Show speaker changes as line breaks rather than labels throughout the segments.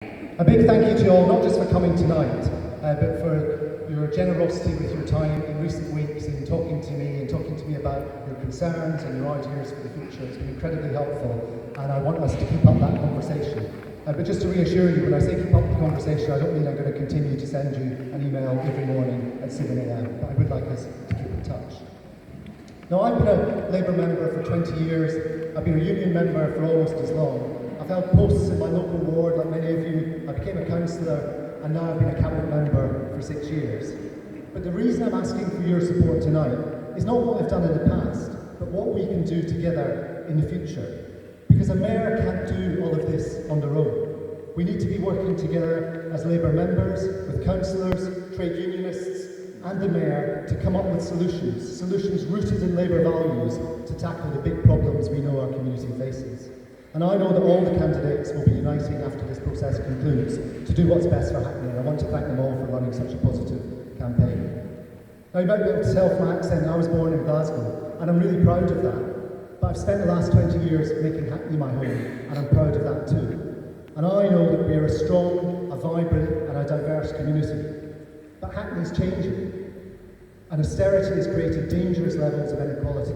A big thank you to you all, not just for coming tonight, but for your generosity with your time in recent weeks in talking to me about your concerns and your ideas for the future. It's been incredibly helpful, and I want us to keep up that conversation. But just to reassure you, when I say keep up the conversation, I don't mean I'm going to continue to send you an email every morning at 7 a.m, but I would like us to keep in touch. Now, I've been a Labour member for 20 years, I've been a union member for almost as long. I've held posts in my local ward, like many of you. I became a councillor, and now I've been a cabinet member for 6 years. But the reason I'm asking for your support tonight is not what I've done in the past, but what we can do together in the future. Because a mayor can't do all of this on their own. We need to be working together as Labour members, with councillors, trade unionists, and the mayor to come up with solutions rooted in Labour values to tackle the big problems we know our community faces. And I know that all the candidates will be uniting after this process concludes to do what's best for Hackney, and I want to thank them all for running such a positive campaign. Now, you might be able to tell from my accent, I was born in Glasgow, and I'm really proud of that. But I've spent the last 20 years making Hackney my home, and I'm proud of that too. And I know that we are a strong, a vibrant, and a diverse community. But Hackney's changing, and austerity has created dangerous levels of inequality.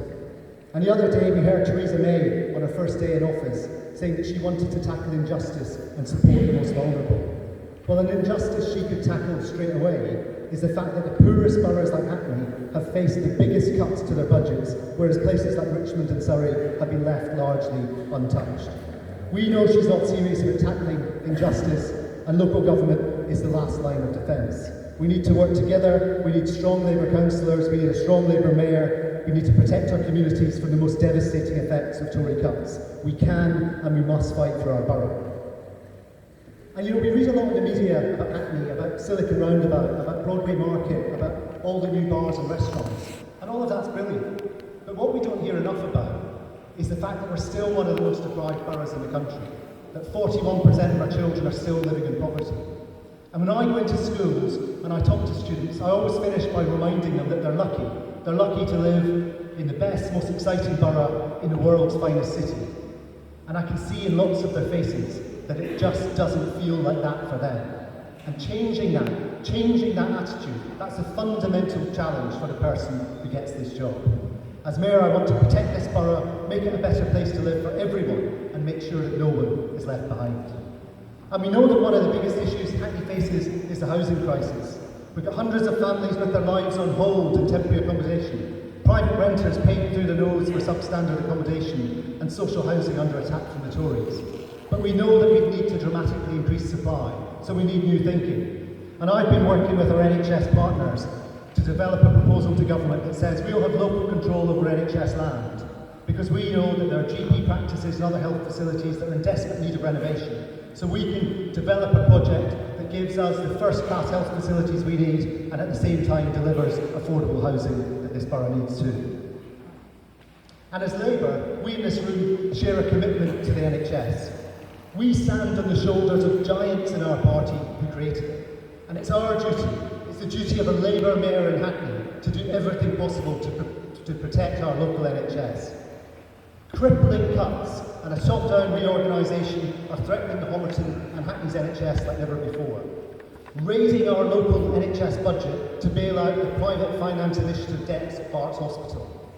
And the other day we heard Theresa May on her first day in office saying that she wanted to tackle injustice and support the most vulnerable. Well, an injustice she could tackle straight away is the fact that the poorest boroughs like Hackney have faced the biggest cuts to their budgets, whereas places like Richmond and Surrey have been left largely untouched. We know she's not serious about tackling injustice, and local government is the last line of defence. We need to work together, we need strong Labour councillors, we need a strong Labour mayor, we need to protect our communities from the most devastating effects of Tory cuts. We can and we must fight for our borough. And you know, we read a lot in the media about Hackney, about Silicon Roundabout, about Broadway Market, about all the new bars and restaurants, and all of that's brilliant. But what we don't hear enough about is the fact that we're still one of the most deprived boroughs in the country, that 41% of our children are still living in poverty. And when I go into schools and I talk to students, I always finish by reminding them that they're lucky. They're lucky to live in the best, most exciting borough in the world's finest city. And I can see in lots of their faces that it just doesn't feel like that for them. And changing that attitude, that's a fundamental challenge for the person who gets this job. As Mayor, I want to protect this borough, make it a better place to live for everyone, and make sure that no one is left behind. And we know that one of the biggest issues Hackney faces is the housing crisis. We've got hundreds of families with their lives on hold in temporary accommodation, private renters paying through the nose for substandard accommodation, and social housing under attack from the Tories. But we know that we need to dramatically increase supply, so we need new thinking. And I've been working with our NHS partners to develop a proposal to government that says we'll have local control over NHS land, because we know that there are GP practices and other health facilities that are in desperate need of renovation. So we can develop a project that gives us the first-class health facilities we need, and at the same time delivers affordable housing that this borough needs too. And as Labour, we in this room share a commitment to the NHS. We stand on the shoulders of giants in our party who created it. And it's our duty, it's the duty of a Labour mayor in Hackney to do everything possible to protect our local NHS. Crippling cuts and a top-down reorganisation are threatening the Homerton and Hackney's NHS like never before. Raiding our local NHS budget to bail out the private finance initiative debts at Parks Hospital.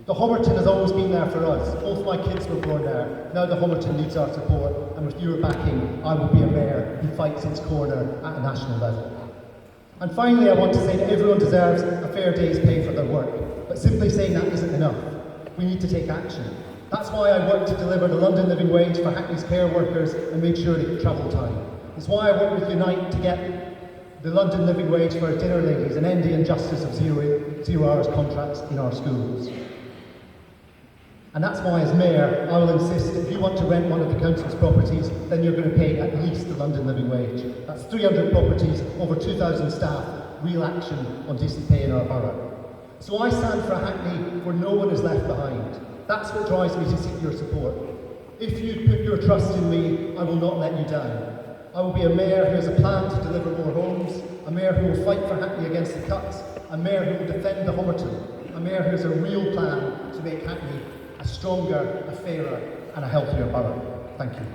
The Homerton has always been there for us. Both my kids were born there. Now the Homerton needs our support, and with your backing, I will be a mayor who fights its corner at a national level. And finally, I want to say that everyone deserves a fair day's pay for their work, but simply saying that isn't enough. We need to take action. That's why I worked to deliver the London living wage for Hackney's care workers and make sure they get travel time. It's why I worked with Unite to get the London living wage for our dinner ladies and end the injustice of zero hours contracts in our schools. And that's why, as Mayor, I will insist that if you want to rent one of the council's properties, then you're going to pay at least the London living wage. That's 300 properties, over 2,000 staff, real action on decent pay in our borough. So I stand for a Hackney where no one is left behind. That's what drives me to seek your support. If you put your trust in me, I will not let you down. I will be a mayor who has a plan to deliver more homes, a mayor who will fight for Hackney against the cuts, a mayor who will defend the Homerton, a mayor who has a real plan to make Hackney a stronger, a fairer and a healthier borough. Thank you.